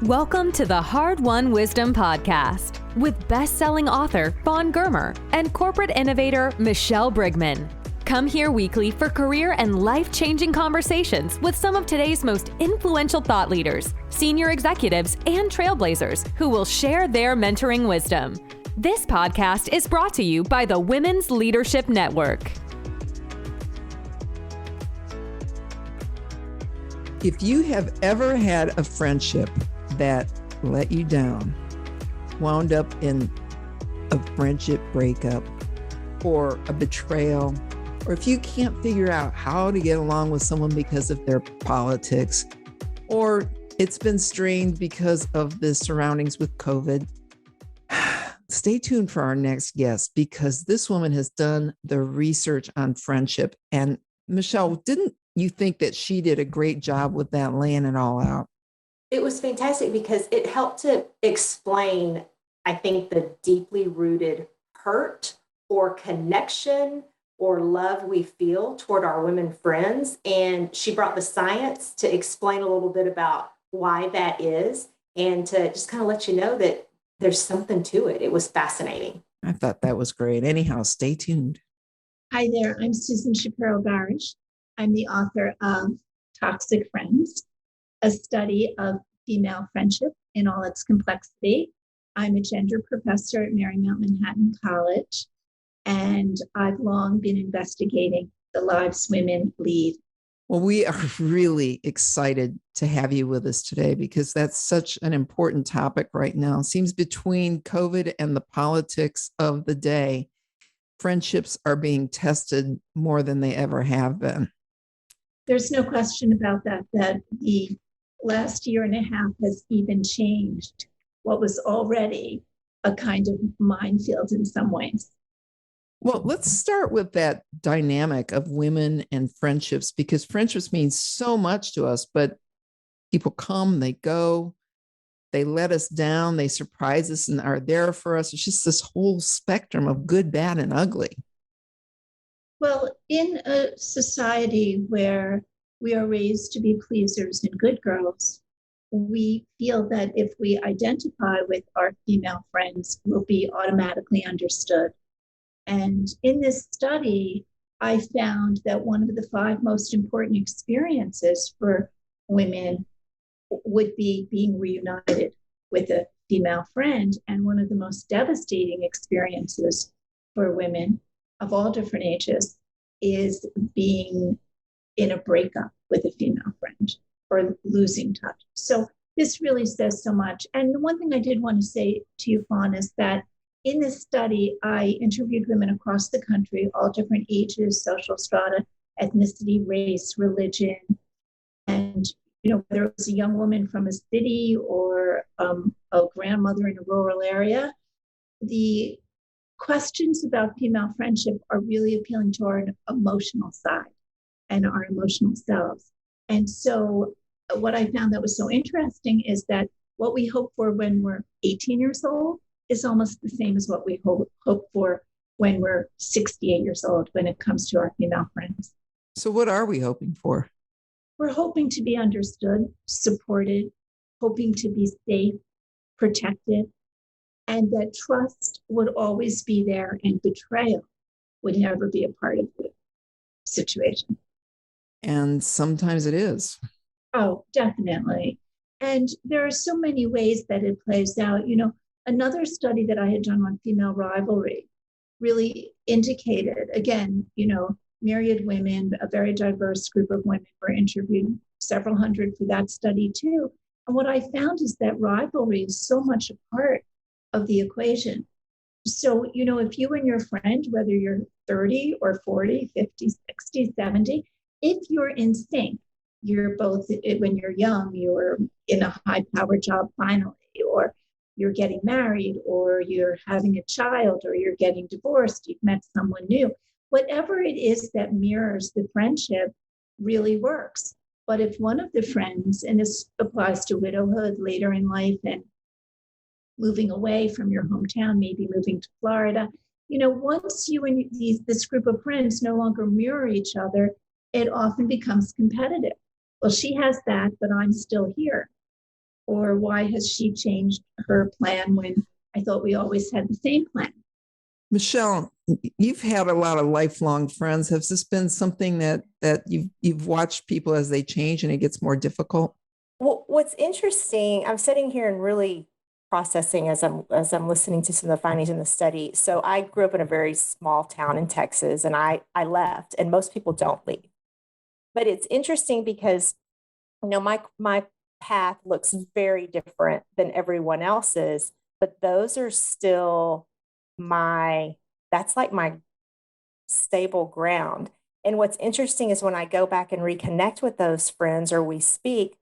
Welcome to the Hard-Won Wisdom Podcast with best-selling author Fawn Germer and corporate innovator Michelle Brigman. Come here weekly for career and life-changing conversations with some of today's most influential thought leaders, senior executives, and trailblazers who will share their mentoring wisdom. This podcast is brought to you by the Women's Leadership Network. If you have ever had a friendship that let you down, wound up in a friendship breakup or a betrayal, or if you can't figure out how to get along with someone because of their politics, or it's been strained because of the surroundings with COVID, stay tuned for our next guest, because this woman has done the research on friendship. And Michelle, didn't you think that she did a great job with that, laying it all out? It was fantastic because it helped to explain, I think, the deeply rooted hurt or connection or love we feel toward our women friends. And she brought the science to explain a little bit about why that is and to just kind of let you know that there's something to it. It was fascinating. I thought that was great. Anyhow, stay tuned. Hi there, I'm Susan Shapiro Barash. I'm the author of Toxic Friends, a study of female friendship in all its complexity. I'm a gender professor at Marymount Manhattan College, and I've long been investigating the lives women lead. Well, we are really excited to have you with us today because that's such an important topic right now. It seems between COVID and the politics of the day, friendships are being tested more than they ever have been. There's no question about that the last year and a half has even changed what was already a kind of minefield in some ways. Well, let's start with that dynamic of women and friendships, because friendships mean so much to us, but people come, they go, they let us down, they surprise us and are there for us. It's just this whole spectrum of good, bad, and ugly. Well, in a society where we are raised to be pleasers and good girls, we feel that if we identify with our female friends, we'll be automatically understood. And in this study, I found that one of the 5 most important experiences for women would be being reunited with a female friend. And one of the most devastating experiences for women of all different ages is being in a breakup with a female friend or losing touch. So this really says so much. And the one thing I did want to say to you, Fawn, is that in this study, I interviewed women across the country, all different ages, social strata, ethnicity, race, religion. And, whether it was a young woman from a city or a grandmother in a rural area, the questions about female friendship are really appealing to our emotional side and our emotional selves. And so what I found that was so interesting is that what we hope for when we're 18 years old is almost the same as what we hope for when we're 68 years old when it comes to our female friends. So what are we hoping for? We're hoping to be understood, supported, hoping to be safe, protected, and that trust would always be there and betrayal would never be a part of the situation. And sometimes it is. Oh, definitely. And there are so many ways that it plays out. Another study that I had done on female rivalry really indicated, again, myriad women, a very diverse group of women were interviewed, several hundred for that study too. And what I found is that rivalry is so much a part of the equation. So, if you and your friend, whether you're 30 or 40, 50, 60, 70, if you're in sync, you're both, when you're young, you're in a high-powered job finally, or you're getting married, or you're having a child, or you're getting divorced, you've met someone new. Whatever it is that mirrors the friendship really works. But if one of the friends, and this applies to widowhood later in life and moving away from your hometown, maybe moving to Florida, once you and this group of friends no longer mirror each other, it often becomes competitive. Well, she has that, but I'm still here. Or why has she changed her plan when I thought we always had the same plan? Michelle, you've had a lot of lifelong friends. Has this been something that you've watched people as they change and it gets more difficult? Well, what's interesting, I'm sitting here and really processing as I'm listening to some of the findings in the study. So I grew up in a very small town in Texas, and I left, and most people don't leave. But it's interesting because my path looks very different than everyone else's, but those are still that's like my stable ground. And what's interesting is when I go back and reconnect with those friends or we speak,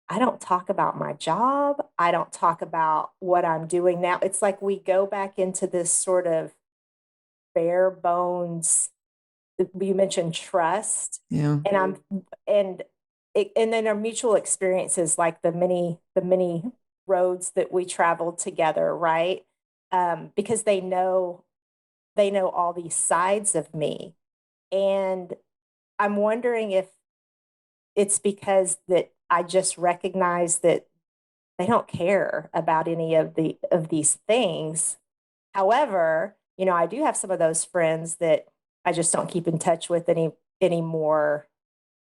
I don't talk about my job. I don't talk about what I'm doing now. It's like we go back into this sort of bare bones. You mentioned trust, Yeah. and then our mutual experiences, like the many roads that we traveled together, right? Because they know all these sides of me, and I'm wondering if it's because that I just recognize that they don't care about any of these things. However, I do have some of those friends that I just don't keep in touch with anymore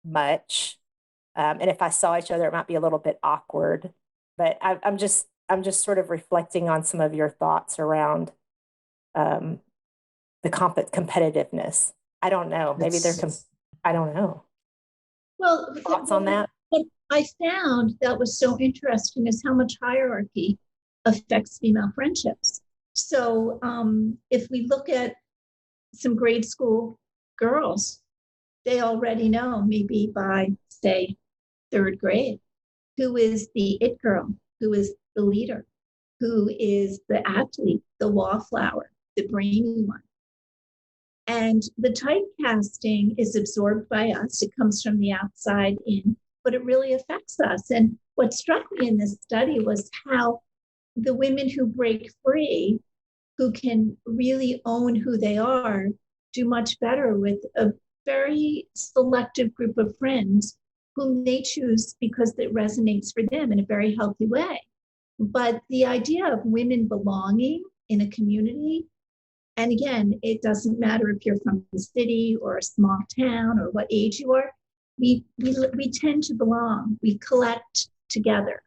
much. And if I saw each other, it might be a little bit awkward. But I'm just sort of reflecting on some of your thoughts around the competitiveness. I don't know. Maybe I don't know. Well, Thoughts on that? what I found that was so interesting is how much hierarchy affects female friendships. So if we look at some grade school girls, they already know, maybe by, say, third grade, who is the it girl, who is the leader, who is the athlete, the wallflower, the brainy one. And the typecasting is absorbed by us. It comes from the outside in, but it really affects us. And what struck me in this study was how the women who break free, who can really own who they are, do much better with a very selective group of friends whom they choose because it resonates for them in a very healthy way. But the idea of women belonging in a community, and again, it doesn't matter if you're from the city or a small town or what age you are, we tend to belong. We collect together.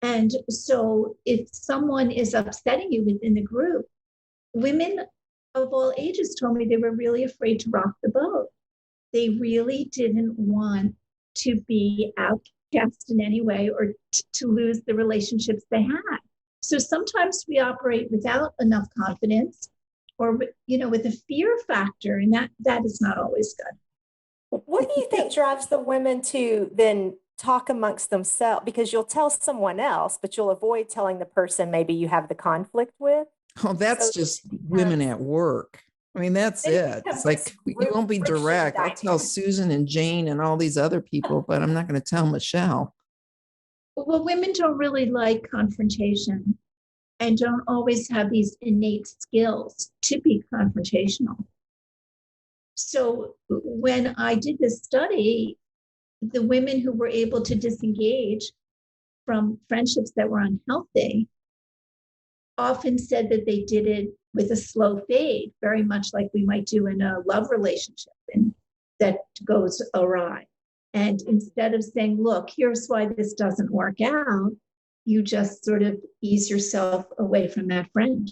And so if someone is upsetting you within the group, women of all ages told me they were really afraid to rock the boat. They really didn't want to be outcast in any way or to lose the relationships they had. So sometimes we operate without enough confidence or with a fear factor, and that is not always good. What do you think drives the women to then talk amongst themselves? Because you'll tell someone else, but you'll avoid telling the person maybe you have the conflict with. Oh, that's just women at work. I mean, that's it. It's like, you won't be direct. I'll tell Susan and Jane and all these other people, but I'm not going to tell Michelle. Well, women don't really like confrontation and don't always have these innate skills to be confrontational. So when I did this study, the women who were able to disengage from friendships that were unhealthy often said that they did it with a slow fade, very much like we might do in a love relationship and that goes awry. And instead of saying, look, here's why this doesn't work out, you just sort of ease yourself away from that friend.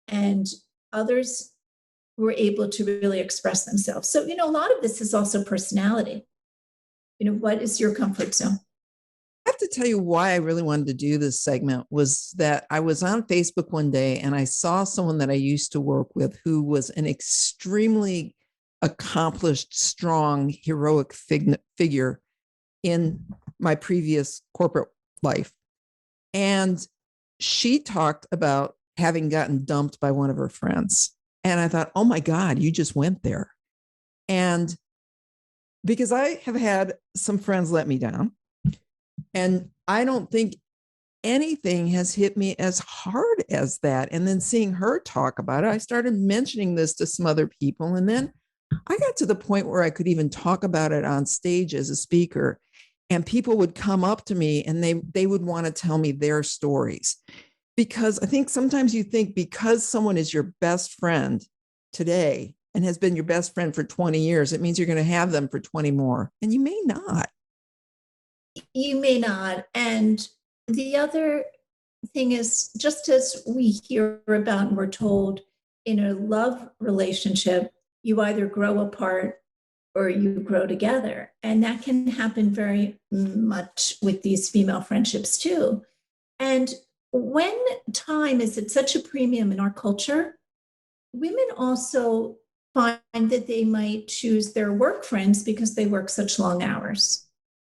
And others were able to really express themselves. So, a lot of this is also personality. What is your comfort zone? I have to tell you why I really wanted to do this segment was that I was on Facebook one day and I saw someone that I used to work with who was an extremely accomplished, strong, heroic figure in my previous corporate life. And she talked about having gotten dumped by one of her friends. And I thought, oh my God, you just went there. And because I have had some friends let me down, and I don't think anything has hit me as hard as that. And then seeing her talk about it, I started mentioning this to some other people. And then I got to the point where I could even talk about it on stage as a speaker. And people would come up to me and they would want to tell me their stories. Because I think sometimes you think because someone is your best friend today and has been your best friend for 20 years, it means you're going to have them for 20 more. And you may not. You may not. And the other thing is, just as we hear about and we're told in a love relationship, you either grow apart or you grow together. And that can happen very much with these female friendships too. And when time is at such a premium in our culture, women also find that they might choose their work friends because they work such long hours.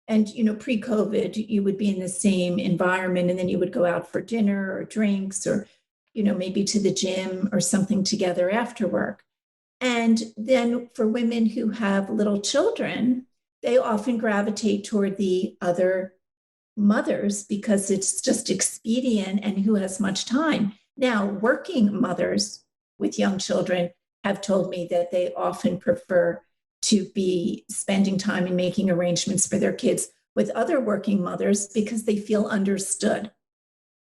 And, pre-COVID, you would be in the same environment and then you would go out for dinner or drinks or, maybe to the gym or something together after work. And then for women who have little children, they often gravitate toward the other mothers because it's just expedient and who has much time. Now, working mothers with young children have told me that they often prefer to be spending time and making arrangements for their kids with other working mothers because they feel understood.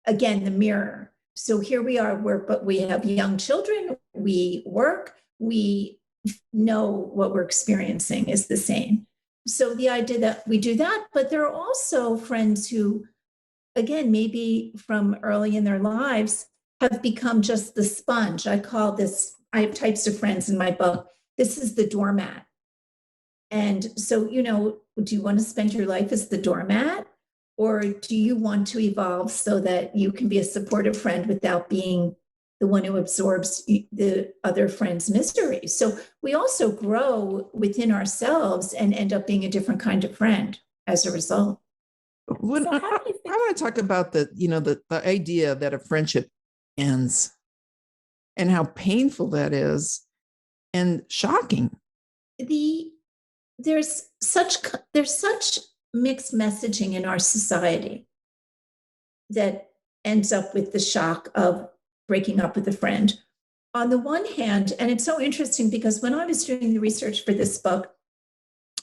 Again, the mirror. So here we are, but we have young children, we work, we know what we're experiencing is the same. So the idea that we do that, but there are also friends who, again, maybe from early in their lives, have become just the sponge. I have types of friends in my book. This is the doormat. And so, do you want to spend your life as the doormat? Or do you want to evolve so that you can be a supportive friend without being the one who absorbs the other friend's misery? So we also grow within ourselves and end up being a different kind of friend as a result. I want to talk about the idea that a friendship ends and how painful that is and shocking. There's such mixed messaging in our society that ends up with the shock of breaking up with a friend. On the one hand, and it's so interesting because when I was doing the research for this book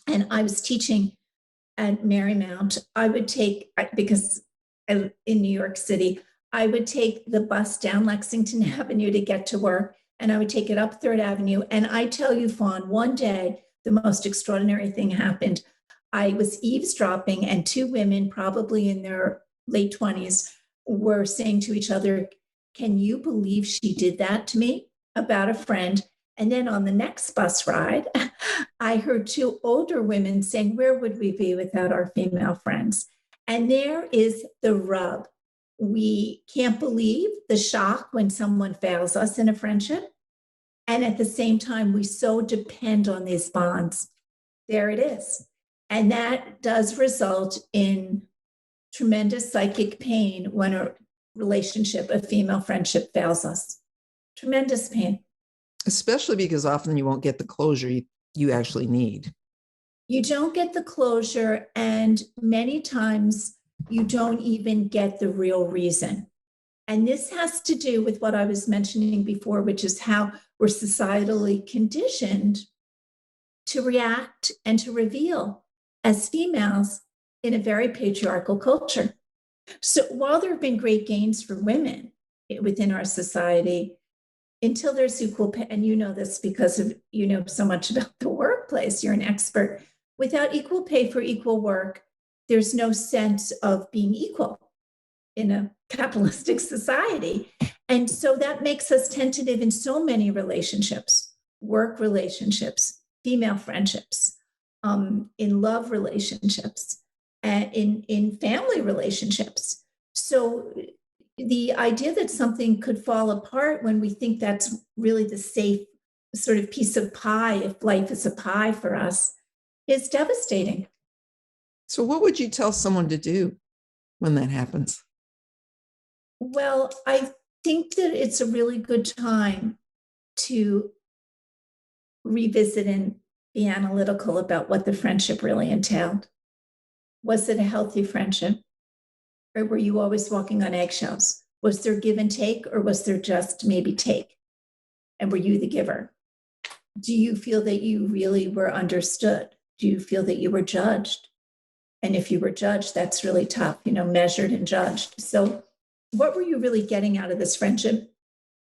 and I was teaching at Marymount, I would take, because in New York City, I would take the bus down Lexington Avenue to get to work, and I would take it up Third Avenue. And I tell you, Fawn, one day, the most extraordinary thing happened. I was eavesdropping, and two women, probably in their late 20s, were saying to each other, "Can you believe she did that to me?" about a friend. And then on the next bus ride, I heard two older women saying, "Where would we be without our female friends?" And there is the rub. We can't believe the shock when someone fails us in a friendship. And at the same time, we so depend on these bonds. There it is. And that does result in tremendous psychic pain when a relationship, a female friendship, fails us. Tremendous pain. Especially because often you won't get the closure you actually need. You don't get the closure, and many times you don't even get the real reason. And this has to do with what I was mentioning before, which is how we're societally conditioned to react and to reveal as females in a very patriarchal culture. So while there have been great gains for women within our society, until there's equal pay, and you know this because of so much about the workplace, you're an expert. Without equal pay for equal work, there's no sense of being equal in a capitalistic society. And so that makes us tentative in so many relationships, work relationships, female friendships, in love relationships, and in family relationships. So the idea that something could fall apart when we think that's really the safe sort of piece of pie, if life is a pie for us, is devastating. So what would you tell someone to do when that happens? Well, I think that it's a really good time to revisit and be analytical about what the friendship really entailed. Was it a healthy friendship? Or were you always walking on eggshells? Was there give and take, or was there just maybe take? And were you the giver? Do you feel that you really were understood? Do you feel that you were judged? And if you were judged, that's really tough, measured and judged. So what were you really getting out of this friendship?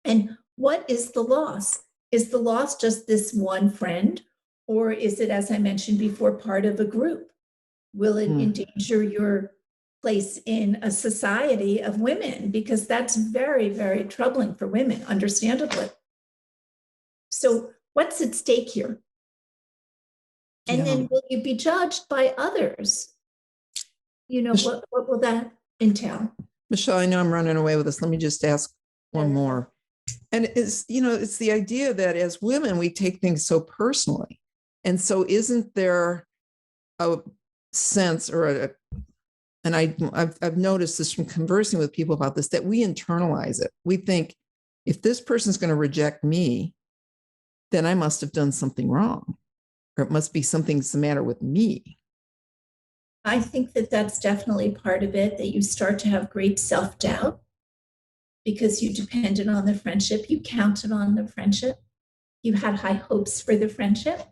And what is the loss? Is the loss just this one friend? Or is it, as I mentioned before, part of a group? Will it endanger your place in a society of women? Because that's very, very troubling for women, understandably. So what's at stake here? And then will you be judged by others? What will that entail? Michelle, I know I'm running away with this. Let me just ask one more. And it's the idea that as women, we take things so personally. And so isn't there a sense and I've noticed this from conversing with people about this, that we internalize it. We think if this person's going to reject me, then I must have done something wrong, or it must be something's the matter with me. I think that that's definitely part of it, that you start to have great self-doubt because you depended on the friendship, you counted on the friendship, you had high hopes for the friendship.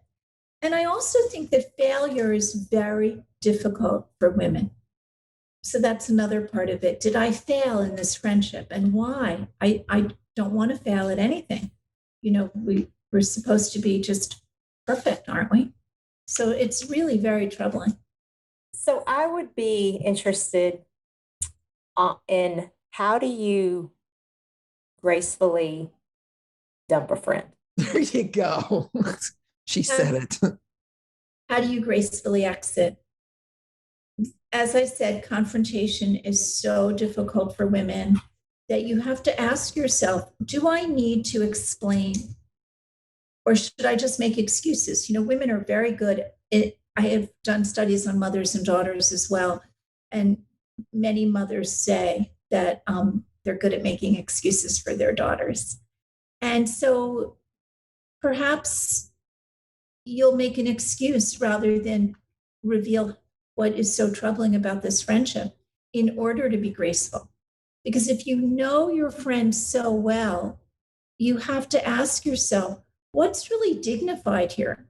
And I also think that failure is very difficult for women. So that's another part of it. Did I fail in this friendship, and why? I don't want to fail at anything. We're supposed to be just perfect, aren't we? So it's really very troubling. So I would be interested in, how do you gracefully dump a friend? There you go. She said it. How do you gracefully exit? As I said, confrontation is so difficult for women that you have to ask yourself, do I need to explain? Or should I just make excuses? Women are very good. I have done studies on mothers and daughters as well. And many mothers say that they're good at making excuses for their daughters. And so perhaps you'll make an excuse rather than reveal what is so troubling about this friendship in order to be graceful. Because if you know your friend so well, you have to ask yourself, what's really dignified here?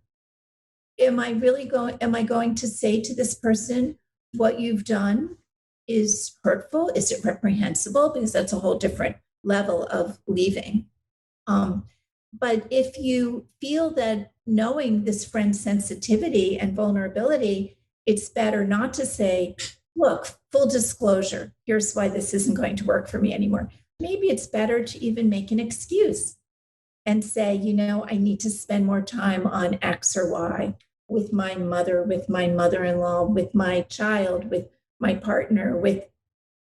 Am I going to say to this person, what you've done is hurtful? Is it reprehensible? Because that's a whole different level of leaving. But if you feel that knowing this friend's sensitivity and vulnerability, it's better not to say, look, full disclosure, here's why this isn't going to work for me anymore. Maybe it's better to even make an excuse and say, I need to spend more time on X or Y with my mother, with my mother-in-law, with my child, with my partner, with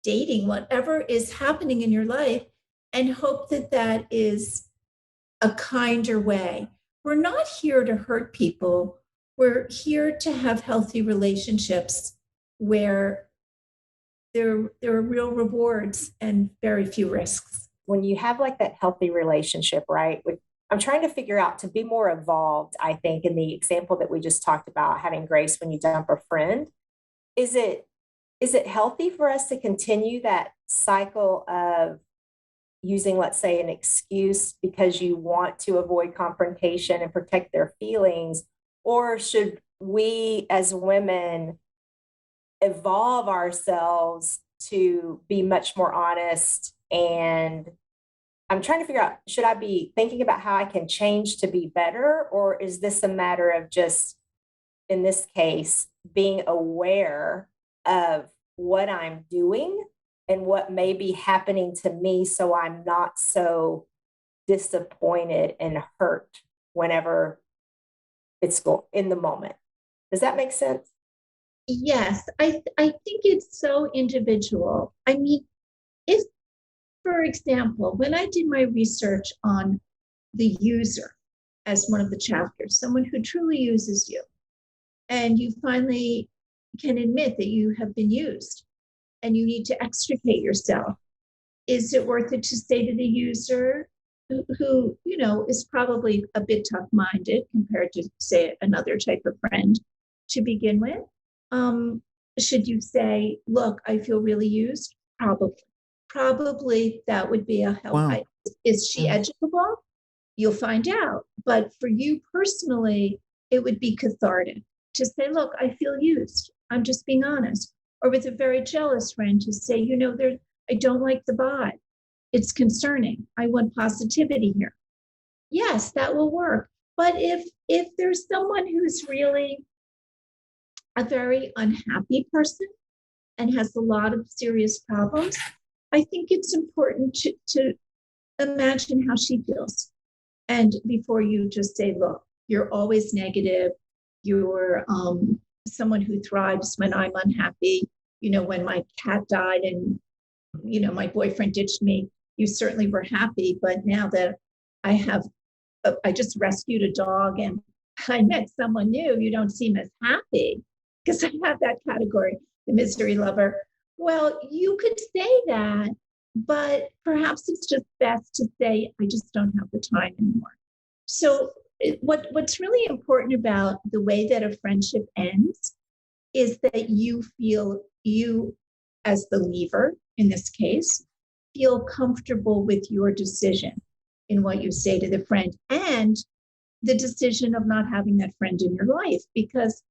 dating, whatever is happening in your life, and hope that that is a kinder way. We're not here to hurt people. We're here to have healthy relationships where there are real rewards and very few risks. When you have like that healthy relationship, right? I'm trying to figure out, to be more evolved, I think, in the example that we just talked about, having grace when you dump a friend, is it healthy for us to continue that cycle of using, let's say, an excuse because you want to avoid confrontation and protect their feelings? Or should we as women evolve ourselves to be much more honest? And I'm trying to figure out, should I be thinking about how I can change to be better? Or is this a matter of just, in this case, being aware of what I'm doing and what may be happening to me, so I'm not so disappointed and hurt whenever it's in the moment? Does that make sense? Yes, I think it's so individual. I mean, if, for example, when I did my research on the user as one of the chapters, someone who truly uses you, and you finally can admit that you have been used and you need to extricate yourself, is it worth it to say to the user who is probably a bit tough-minded compared to, say, another type of friend to begin with? Should you say, look, I feel really used? Probably that would be a help. Wow. Is she educable? You'll find out. But for you personally, it would be cathartic to say, look, I feel used. I'm just being honest. Or with a very jealous friend, to say, I don't like the vibe. It's concerning. I want positivity here. Yes, that will work. But if there's someone who's really a very unhappy person and has a lot of serious problems, I think it's important to imagine how she feels. And before you just say, look, you're always negative. You're someone who thrives when I'm unhappy. When my cat died and, my boyfriend ditched me, you certainly were happy. But now that I just rescued a dog and I met someone new, you don't seem as happy, because I have that category, the misery lover. Well, you could say that, but perhaps it's just best to say, I just don't have the time anymore. So what's really important about the way that a friendship ends is that you as the leaver, in this case, feel comfortable with your decision in what you say to the friend and the decision of not having that friend in your life, because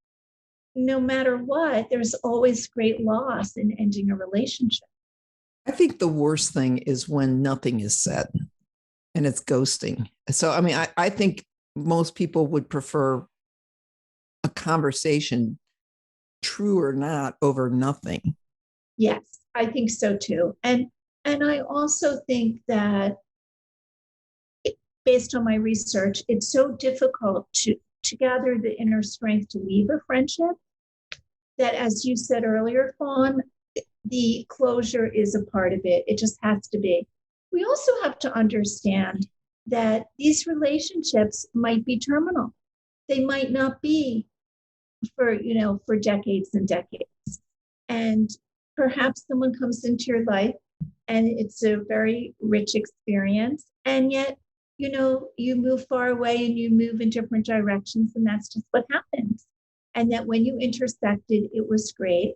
no matter what, there's always great loss in ending a relationship. I think the worst thing is when nothing is said and it's ghosting. So, I think most people would prefer a conversation, true or not, over nothing. Yes, I think so too. And I also think that based on my research, it's so difficult to gather the inner strength to leave a friendship that, as you said earlier, Fawn, the closure is a part of it. It just has to be. We also have to understand that these relationships might be terminal. They might not be for decades and decades. And perhaps someone comes into your life and it's a very rich experience. And yet, you move far away and you move in different directions, and that's just what happens. And that when you intersected, it was great.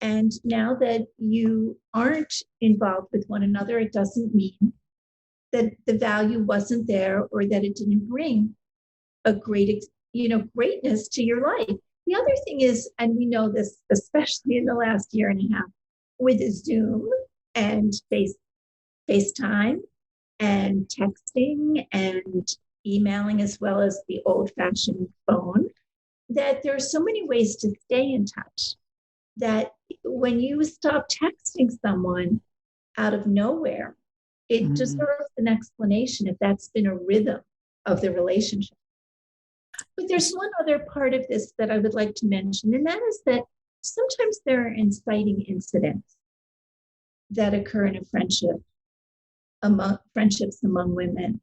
And now that you aren't involved with one another, it doesn't mean that the value wasn't there or that it didn't bring a greatness to your life. The other thing is, and we know this, especially in the last year and a half, with Zoom and FaceTime and texting and emailing, as well as the old-fashioned phone, that there are so many ways to stay in touch, that when you stop texting someone out of nowhere, it deserves an explanation if that's been a rhythm of the relationship. But there's one other part of this that I would like to mention, and that is that sometimes there are inciting incidents that occur in a friendships among women.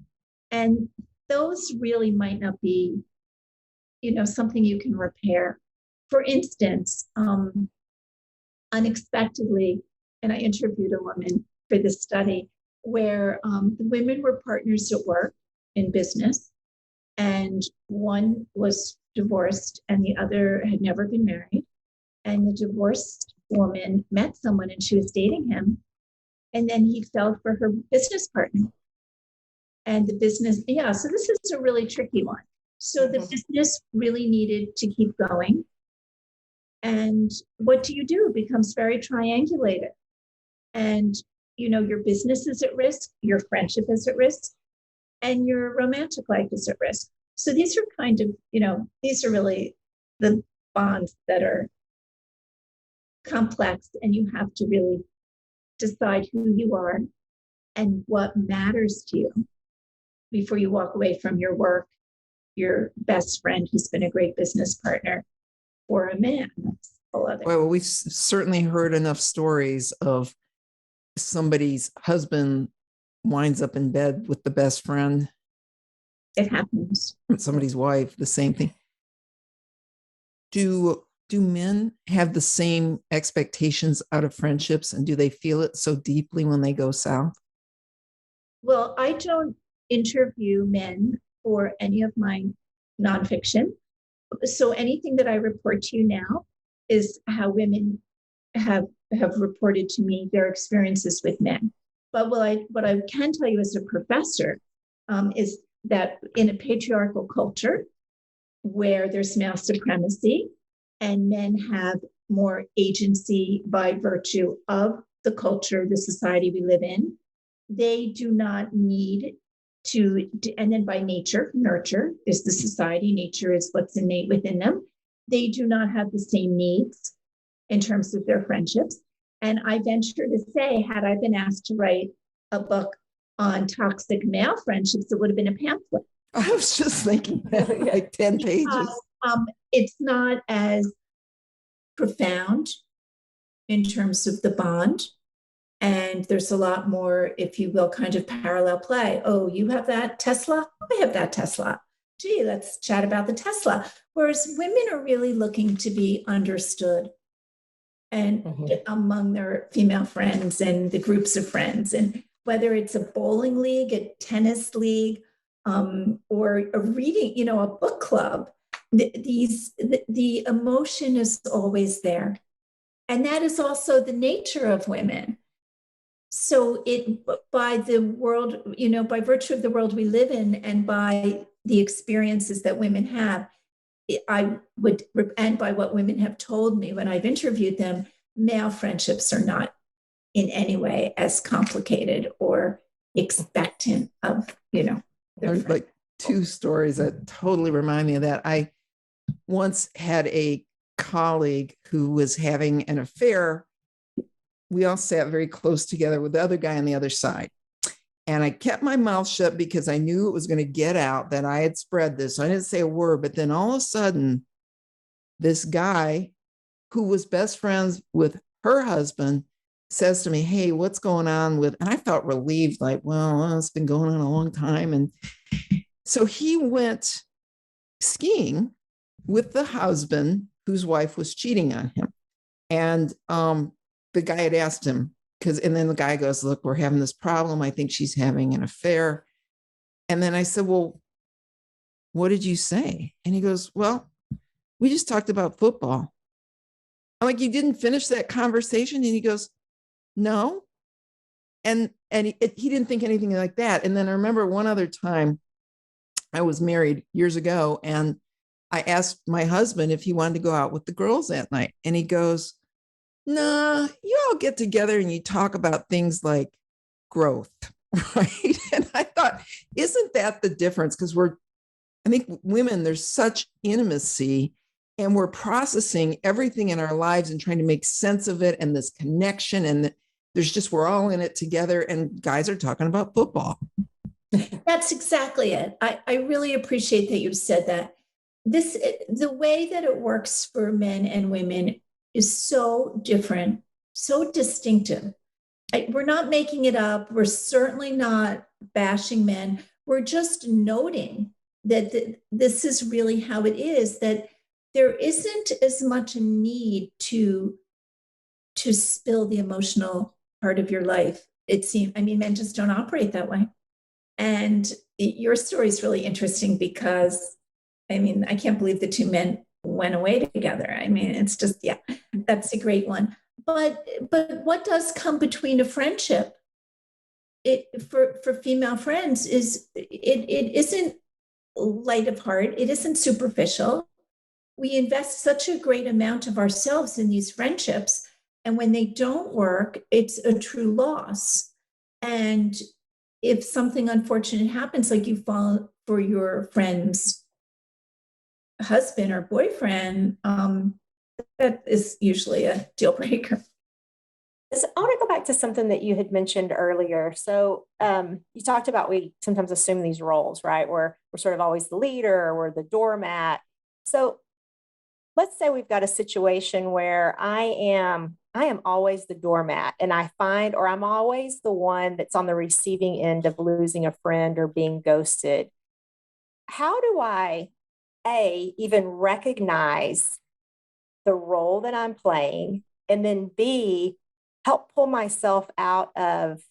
And those really might not be, something you can repair. For instance, unexpectedly, and I interviewed a woman for this study where the women were partners at work in business, and one was divorced and the other had never been married. And the divorced woman met someone and she was dating him. And then he fell for her business partner. And the business, so this is a really tricky one. So the business really needed to keep going. And what do? It becomes very triangulated. And, your business is at risk, your friendship is at risk, and your romantic life is at risk. So these are kind of, these are really the bonds that are complex, and you have to really decide who you are and what matters to you before you walk away from your work, your best friend who's been a great business partner, or a man. That's all other. Well, we've certainly heard enough stories of somebody's husband winds up in bed with the best friend. It happens. Somebody's wife, the same thing. Do men have the same expectations out of friendships, and do they feel it so deeply when they go south? Well, I don't interview men for any of my nonfiction. So anything that I report to you now is how women have reported to me their experiences with men. But what I can tell you as a professor is that in a patriarchal culture where there's male supremacy and men have more agency by virtue of the culture, the society we live in. They do not need to, and then by nature, nurture is the society, nature is what's innate within them. They do not have the same needs in terms of their friendships. And I venture to say, had I been asked to write a book on toxic male friendships, it would have been a pamphlet. I was just thinking that, like 10 pages. It's not as profound in terms of the bond. And there's a lot more, if you will, kind of parallel play. Oh, you have that Tesla? I have that Tesla. Gee, let's chat about the Tesla. Whereas women are really looking to be understood and among their female friends and the groups of friends. And whether it's a bowling league, a tennis league, or a reading, a book club, the emotion is always there. And that is also the nature of women. So by the world, by virtue of the world we live in and by the experiences that women have, and by what women have told me when I've interviewed them, male friendships are not in any way as complicated or expectant of, There's like two stories that totally remind me of that. I once had a colleague who was having an affair. We all sat very close together with the other guy on the other side. And I kept my mouth shut because I knew it was going to get out that I had spread this. So I didn't say a word. But then all of a sudden, this guy who was best friends with her husband says to me, "Hey, what's going on with," and I felt relieved, like, well, it's been going on a long time. And so he went skiing with the husband whose wife was cheating on him. And the guy had asked him, and then the guy goes, "Look, we're having this problem. I think she's having an affair." And then I said, "Well, what did you say?" And he goes, "Well, we just talked about football." I'm like, "You didn't finish that conversation?" And he goes, "No." And he didn't think anything like that. And then I remember one other time I was married years ago, and I asked my husband if he wanted to go out with the girls that night. And he goes, "Nah, you all get together and you talk about things like growth," right? And I thought, isn't that the difference? Because I think women, there's such intimacy and we're processing everything in our lives and trying to make sense of it and this connection. And we're all in it together, and guys are talking about football. That's exactly it. I really appreciate that you said that. The way that it works for men and women is so different, so distinctive. We're not making it up. We're certainly not bashing men. We're just noting that this is really how it is, that there isn't as much a need to spill the emotional part of your life. It seems, men just don't operate that way. And your story is really interesting because, I can't believe the two men went away together. It's just, yeah, that's a great one. But what does come between a friendship, for female friends, is it isn't light of heart. It isn't superficial. We invest such a great amount of ourselves in these friendships, and when they don't work, it's a true loss. And if something unfortunate happens, like you fall for your friend's husband or boyfriend, that is usually a deal breaker. So I want to go back to something that you had mentioned earlier. So you talked about we sometimes assume these roles, right? We're sort of always the leader, or we're the doormat. So let's say we've got a situation where I am always the doormat, and I'm always the one that's on the receiving end of losing a friend or being ghosted. How do I, even recognize the role that I'm playing, and then B, help pull myself out of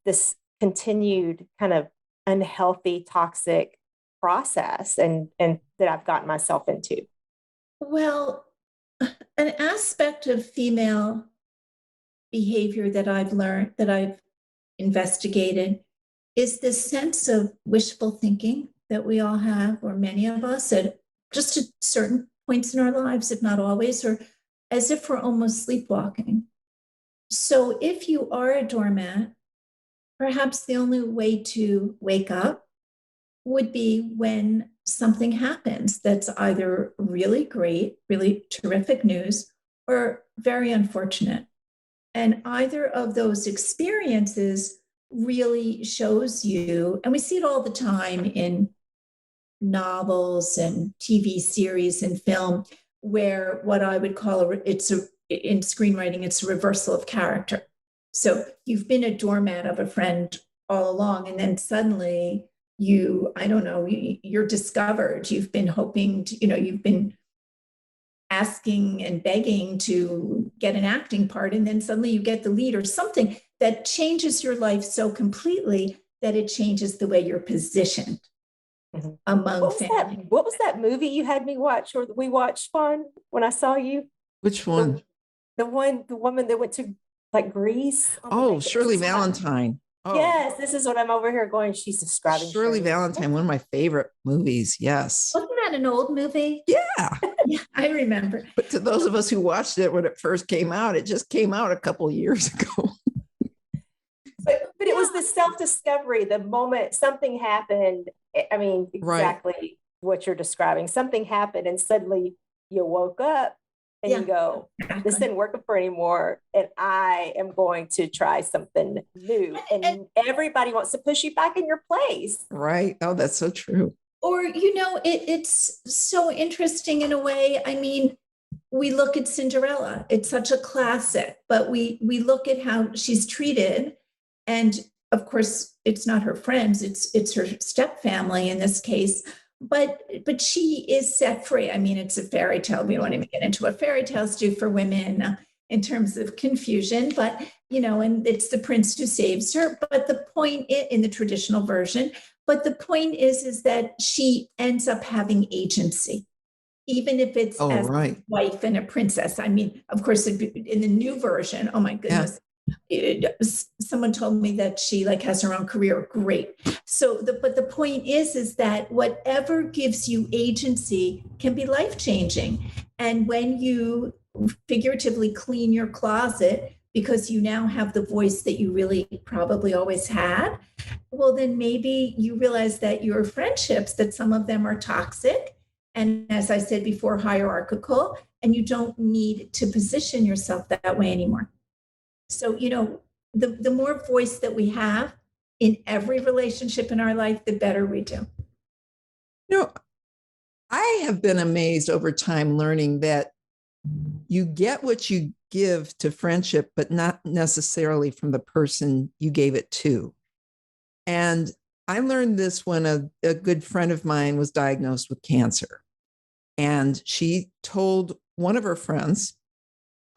this continued kind of unhealthy, toxic process and that I've gotten myself into? Well, an aspect of female behavior that I've learned, that I've investigated, is this sense of wishful thinking that we all have, or many of us, at just at certain points in our lives, if not always, or as if we're almost sleepwalking. So if you are a doormat, perhaps the only way to wake up would be when something happens that's either really great, really terrific news, or very unfortunate. And either of those experiences really shows you, and we see it all the time in novels and TV series and film, where what I would call in screenwriting, it's a reversal of character. So you've been a doormat of a friend all along, and then suddenly you're discovered. You've been hoping to, you've been asking and begging to get an acting part, and then suddenly you get the lead or something that changes your life so completely that it changes the way you're positioned among family. What was that movie you had me watch, or we watched, Fawn, when I saw you? Which one? The woman that went to like Greece. Oh, Shirley Valentine. Oh. Yes, this is what I'm over here going. She's describing Shirley Valentine, one of my favorite movies. Yes. Wasn't that an old movie? Yeah. Yeah, I remember. But to those of us who watched it when it first came out, it just came out a couple of years ago. But it was the self-discovery, the moment something happened. I mean, exactly what you're describing. Something happened and suddenly you woke up and you go, this didn't work for anymore. And I am going to try something new. And everybody wants to push you back in your place. Right. Oh, that's so true. Or, it's so interesting in a way. I mean, we look at Cinderella. It's such a classic, but we look at how she's treated. And of course, it's not her friends, it's her step family in this case. But she is set free. I mean, it's a fairy tale. We don't even get into what fairy tales do for women in terms of confusion, but, and it's the prince who saves her. But the point in the traditional version, but the point is that she ends up having agency, even if it's as a wife and a princess. I mean, of course, in the new version, oh my goodness. Yeah. Someone told me that she has her own career. Great. So but the point is that whatever gives you agency can be life-changing. And when you figuratively clean your closet because you now have the voice that you really probably always had, well, then maybe you realize that your friendships, that some of them are toxic, and as I said before, hierarchical, and you don't need to position yourself that way anymore. So, the more voice that we have in every relationship in our life, the better we do. I have been amazed over time learning that you get what you give to friendship, but not necessarily from the person you gave it to. And I learned this when a good friend of mine was diagnosed with cancer. And she told one of her friends,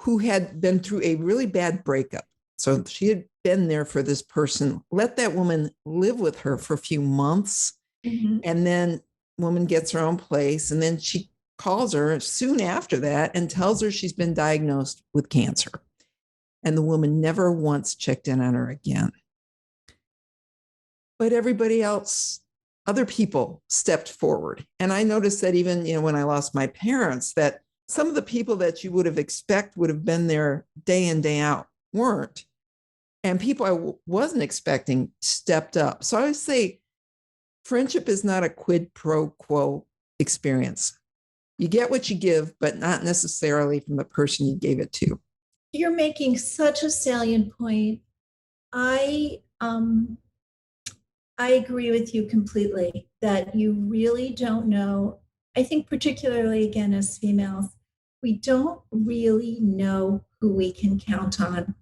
who had been through a really bad breakup. So she had been there for this person, let that woman live with her for a few months. Mm-hmm. And then woman gets her own place. And then she calls her soon after that and tells her she's been diagnosed with cancer. And the woman never once checked in on her again. But everybody else, other people stepped forward. And I noticed that even, when I lost my parents, that some of the people that you would have expect would have been there day in, day out weren't. And people I wasn't expecting stepped up. So I would say friendship is not a quid pro quo experience. You get what you give, but not necessarily from the person you gave it to. You're making such a salient point. I agree with you completely that you really don't know. I think particularly, again, as females, we don't really know who we can count on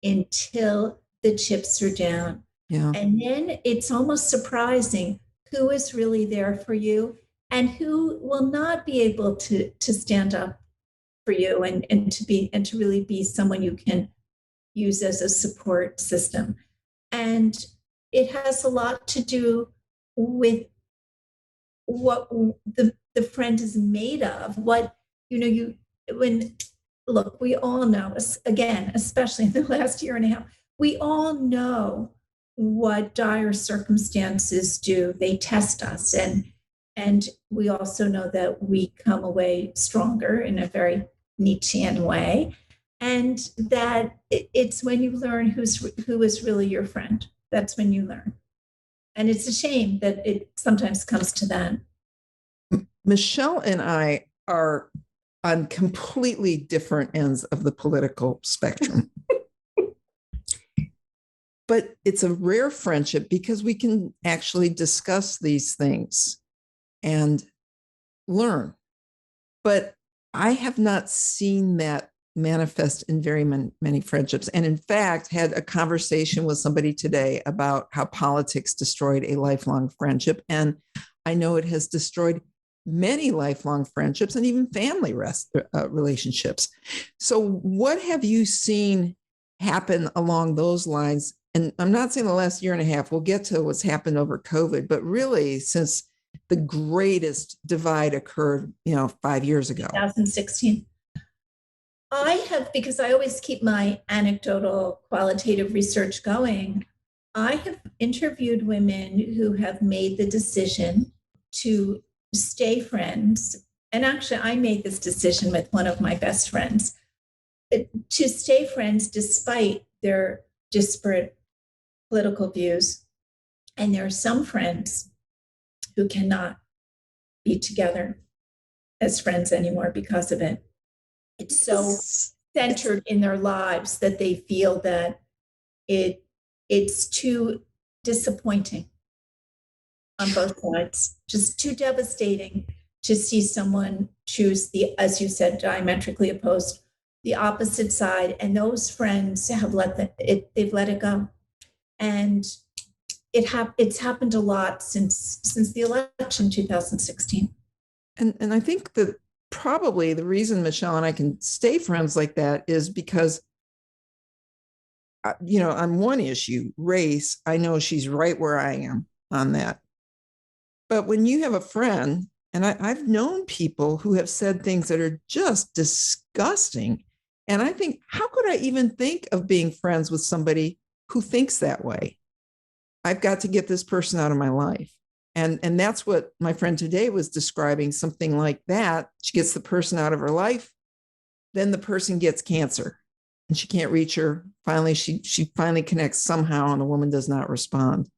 until the chips are down. Yeah. And then it's almost surprising who is really there for you and who will not be able to stand up for you and to really be someone you can use as a support system. And it has a lot to do with what the friend is made of. What, we all know, again, especially in the last year and a half, we all know what dire circumstances do. They test us. And we also know that we come away stronger in a very Nietzschean way. And that it's when you learn who is really your friend. That's when you learn. And it's a shame that it sometimes comes to that. Michelle and I are on completely different ends of the political spectrum. But it's a rare friendship because we can actually discuss these things and learn. But I have not seen that manifest in very many friendships. And in fact, had a conversation with somebody today about how politics destroyed a lifelong friendship. And I know it has destroyed many lifelong friendships and even family relationships. So what have you seen happen along those lines? And I'm not saying the last year and a half, we'll get to what's happened over COVID, but really since the greatest divide occurred, 5 years ago. 2016. I have, because I always keep my anecdotal qualitative research going, I have interviewed women who have made the decision to stay friends. And actually, I made this decision with one of my best friends to stay friends despite their disparate political views. And there are some friends who cannot be together as friends anymore because of it. It's so centered in their lives that they feel that it's too disappointing on both sides, just too devastating to see someone choose as you said, diametrically opposed, the opposite side. And those friends have they've let it go. And it's happened a lot since the election 2016. And I think that probably the reason Michelle and I can stay friends like that is because, on one issue, race, I know she's right where I am on that. But when you have a friend, and I've known people who have said things that are just disgusting. And I think, how could I even think of being friends with somebody who thinks that way? I've got to get this person out of my life. And that's what my friend today was describing, something like that. She gets the person out of her life, then the person gets cancer and she can't reach her. Finally, she finally connects somehow and the woman does not respond.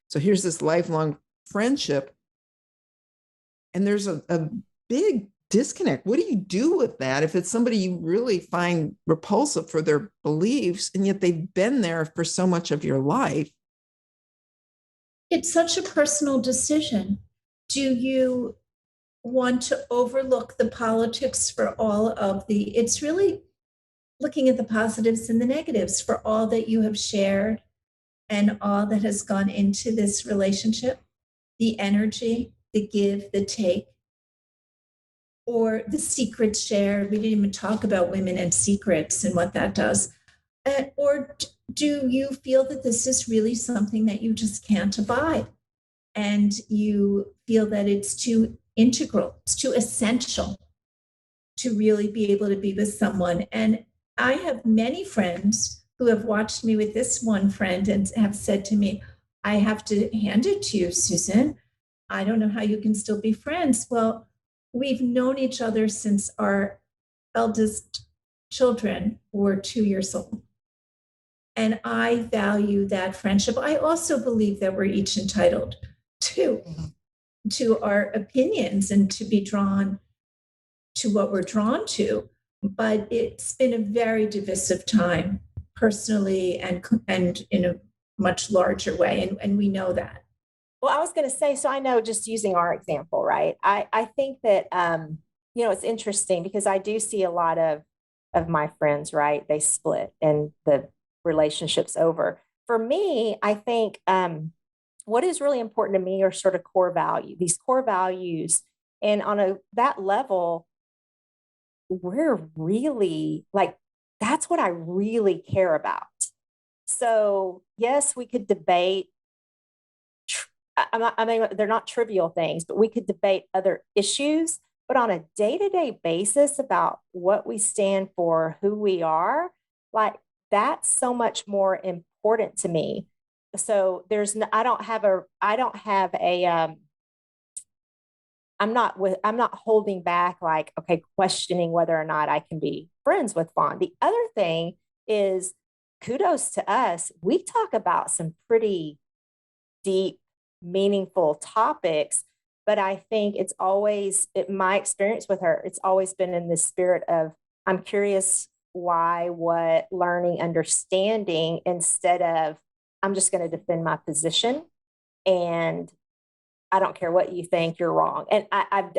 So here's this lifelong friendship. And there's a big disconnect. What do you do with that if it's somebody you really find repulsive for their beliefs, and yet they've been there for so much of your life? It's such a personal decision. Do you want to overlook the politics for all of it's really looking at the positives and the negatives for all that you have shared and all that has gone into this relationship, the energy, the give, the take, or the secrets shared. We didn't even talk about women and secrets and what that does. Or do you feel that this is really something that you just can't abide? And you feel that it's too integral, it's too essential to really be able to be with someone. And I have many friends who have watched me with this one friend and have said to me, I have to hand it to you, Susan. I don't know how you can still be friends. Well, we've known each other since our eldest children were 2 years old. And I value that friendship. I also believe that we're each entitled to our opinions and to be drawn to what we're drawn to. But it's been a very divisive time personally and in a much larger way. And we know that. Well, I was going to say, so I know, just using our example, right? I think that, it's interesting because I do see a lot of my friends, right? They split and the relationship's over. For me, I think what is really important to me are sort of these core values. And on that level, we're really that's what I really care about. So yes, we could debate. I mean, they're not trivial things, but we could debate other issues. But on a day-to-day basis about what we stand for, who we are, that's so much more important to me. So I don't have a I'm not holding back, like, okay, questioning whether or not I can be friends with Fawn. The other thing is, kudos to us. We talk about some pretty deep, meaningful topics, but I think it's always, my experience with her, it's always been in the spirit of, I'm curious why, what, learning, understanding, instead of, I'm just going to defend my position and I don't care what you think, you're wrong. And I've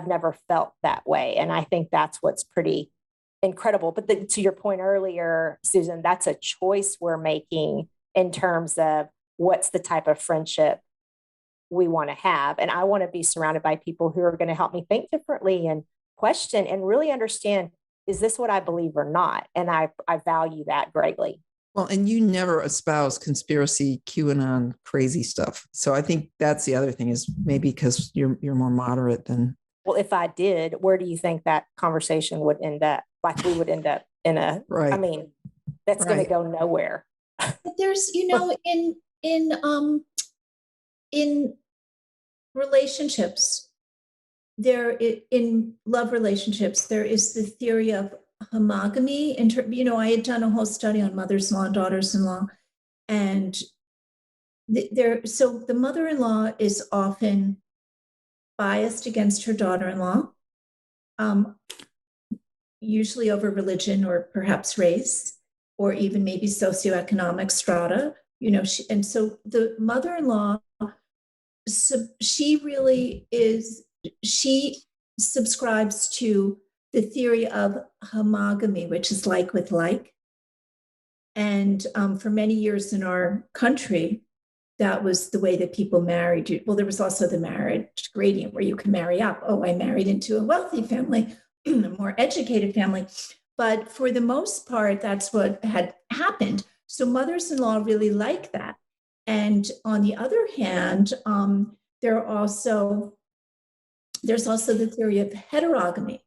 never felt that way. And I think that's what's pretty incredible. But to your point earlier, Susan, that's a choice we're making in terms of what's the type of friendship we want to have. And I want to be surrounded by people who are going to help me think differently and question and really understand, is this what I believe or not? And I value that greatly. Well, and you never espouse conspiracy, QAnon, crazy stuff. So I think that's the other thing, is maybe because you're more moderate than. Well, if I did, where do you think that conversation would end up? Like, we would end up in a, right. I mean, that's going to go nowhere. There's, in relationships, in love relationships, there is the theory of homogamy. I had done a whole study on mothers-in-law and daughters-in-law, and so the mother-in-law is often biased against her daughter-in-law, usually over religion or perhaps race, or even maybe socioeconomic strata. And so the mother-in-law, she subscribes to the theory of homogamy, which is like with like. And for many years in our country, that was the way that people married. Well, there was also the marriage gradient where you can marry up. Oh, I married into a wealthy family, a more educated family. But for the most part, that's what had happened. So mothers-in-law really like that. And on the other hand, there's also the theory of heterogamy,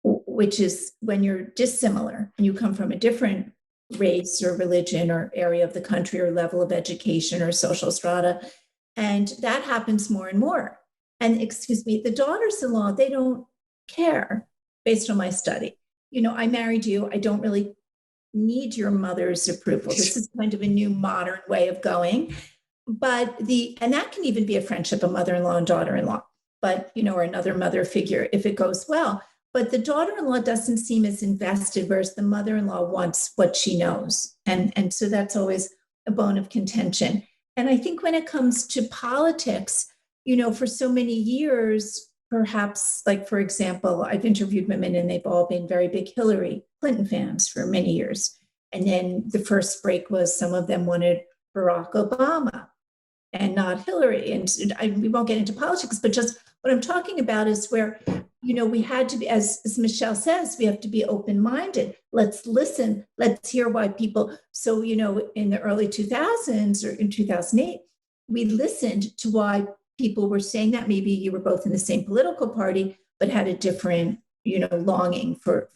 which is when you're dissimilar and you come from a different race or religion or area of the country or level of education or social strata. And that happens more and more. And the daughters-in-law, they don't care, based on my study. I married you. I don't really need your mother's approval. This is kind of a new modern way of going. But and that can even be a friendship, a mother-in-law and daughter-in-law, but, or another mother figure if it goes well. But the daughter-in-law doesn't seem as invested, whereas the mother-in-law wants what she knows. And so that's always a bone of contention. And I think when it comes to politics, for so many years, perhaps, like, for example, I've interviewed women and they've all been very big Hillary Clinton fans for many years. And then the first break was some of them wanted Barack Obama and not Hillary. And we won't get into politics, but just what I'm talking about is where, we had to be, as Michelle says, we have to be open-minded. Let's listen. Let's hear why people. So, in the early 2000s or in 2008, we listened to why people were saying that. Maybe you were both in the same political party, but had a different, longing for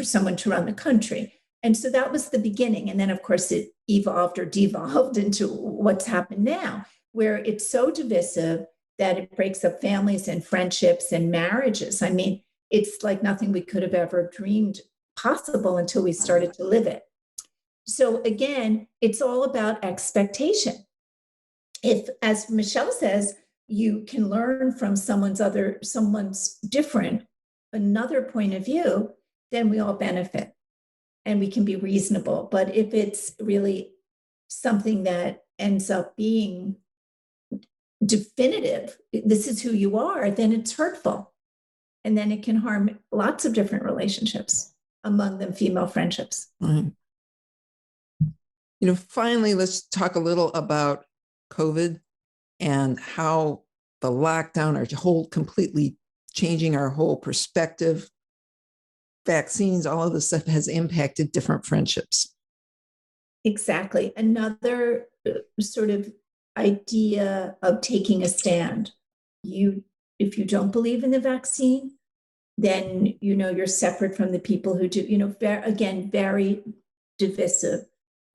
someone to run the country. And so that was the beginning. And then, of course, it evolved or devolved into what's happened now, where it's so divisive that it breaks up families and friendships and marriages. I mean, it's like nothing we could have ever dreamed possible until we started to live it. So again, it's all about expectation. If, as Michelle says, you can learn from someone's different, another point of view, then we all benefit and we can be reasonable. But if it's really something that ends up being definitive, this is who you are, then it's hurtful. And then it can harm lots of different relationships, among them female friendships. Right. Finally, let's talk a little about COVID and how the lockdown, completely changing our whole perspective, vaccines, all of this stuff has impacted different friendships. Exactly. Another sort of idea of taking a stand. If you don't believe in the vaccine, then you're separate from the people who do. Very divisive,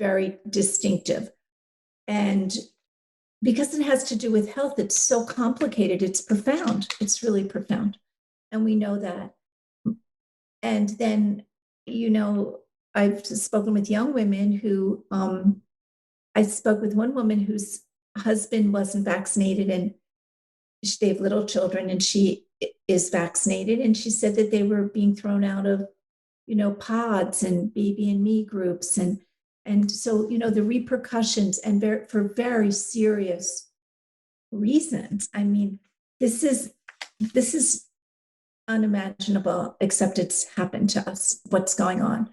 very distinctive. And because it has to do with health, it's so complicated. It's profound. It's really profound. And we know that. And then, I've spoken with young women who, I spoke with one woman whose husband wasn't vaccinated and they have little children and she is vaccinated. And she said that they were being thrown out of, pods and baby and me groups. And so, the repercussions and for very serious reasons. I mean, this is unimaginable, except it's happened to us, what's going on.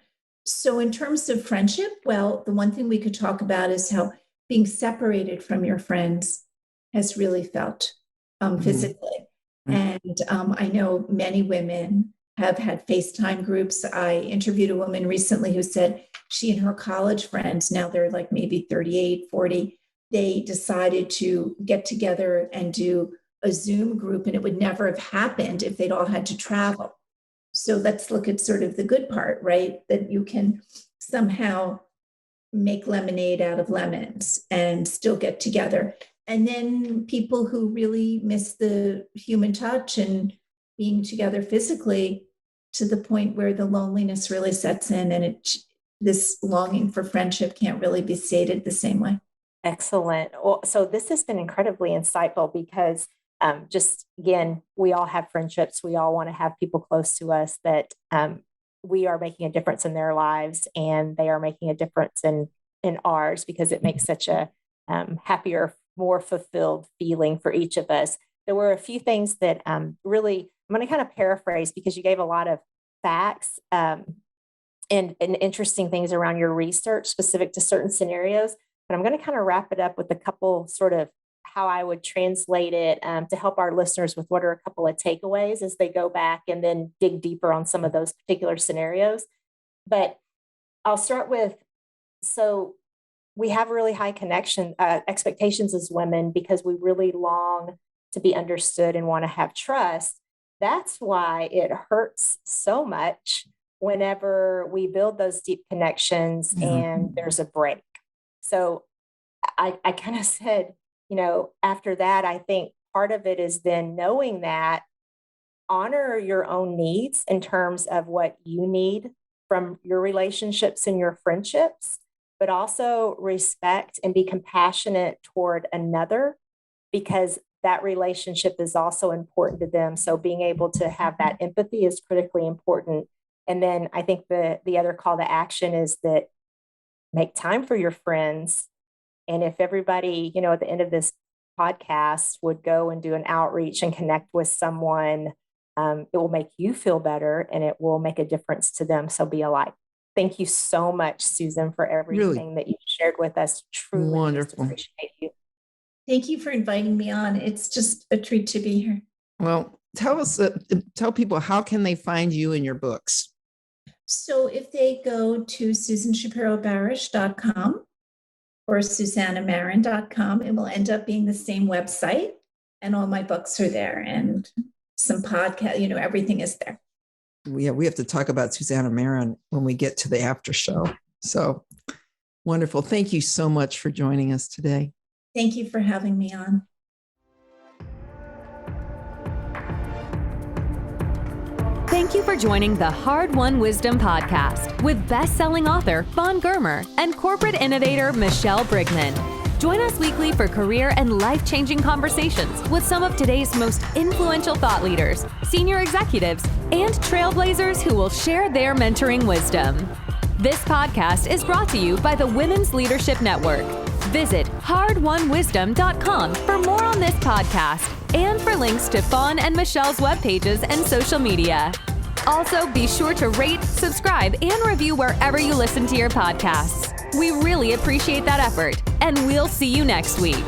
So in terms of friendship, well, the one thing we could talk about is how being separated from your friends has really felt physically. And I know many women have had FaceTime groups. I interviewed a woman recently who said she and her college friends, now they're like maybe 38, 40, they decided to get together and do a Zoom group, and it would never have happened if they'd all had to travel. So let's look at sort of the good part, right? That you can somehow make lemonade out of lemons and still get together. And then people who really miss the human touch and being together physically to the point where the loneliness really sets in and this longing for friendship can't really be sated the same way. Excellent. Well, so this has been incredibly insightful because just again, we all have friendships. We all want to have people close to us that we are making a difference in their lives and they are making a difference in ours because it makes such a happier, more fulfilled feeling for each of us. There were a few things that really, I'm going to kind of paraphrase because you gave a lot of facts and interesting things around your research specific to certain scenarios. But I'm going to kind of wrap it up with a couple sort of how I would translate it to help our listeners with what are a couple of takeaways as they go back and then dig deeper on some of those particular scenarios. But I'll start with, so we have really high expectations as women because we really long to be understood and want to have trust. That's why it hurts so much whenever we build those deep connections and there's a break. So I kind of said, after that, I think part of it is then knowing that honor your own needs in terms of what you need from your relationships and your friendships, but also respect and be compassionate toward another because that relationship is also important to them. So being able to have that empathy is critically important. And then I think the other call to action is that make time for your friends. And if everybody, at the end of this podcast would go and do an outreach and connect with someone, it will make you feel better and it will make a difference to them. So be a light. Thank you so much, Susan, for everything that you shared with us. Truly wonderful. Appreciate you. Thank you for inviting me on. It's just a treat to be here. Well, tell people, how can they find you and your books? So if they go to susanshapiroBarash.com or susannamarin.com, it will end up being the same website and all my books are there and some podcast, everything is there. Yeah, we have to talk about Susanna Marin when we get to the after show. So wonderful. Thank you so much for joining us today. Thank you for having me on. Thank you for joining the Hard-Won Wisdom podcast with best-selling author Fawn Germer and corporate innovator Michelle Brigman. Join us weekly for career and life-changing conversations with some of today's most influential thought leaders, senior executives, and trailblazers who will share their mentoring wisdom. This podcast is brought to you by the Women's Leadership Network. Visit hardwonwisdom.com for more on this podcast and for links to Fawn and Michelle's web pages and social media. Also, be sure to rate, subscribe, and review wherever you listen to your podcasts. We really appreciate that effort, and we'll see you next week.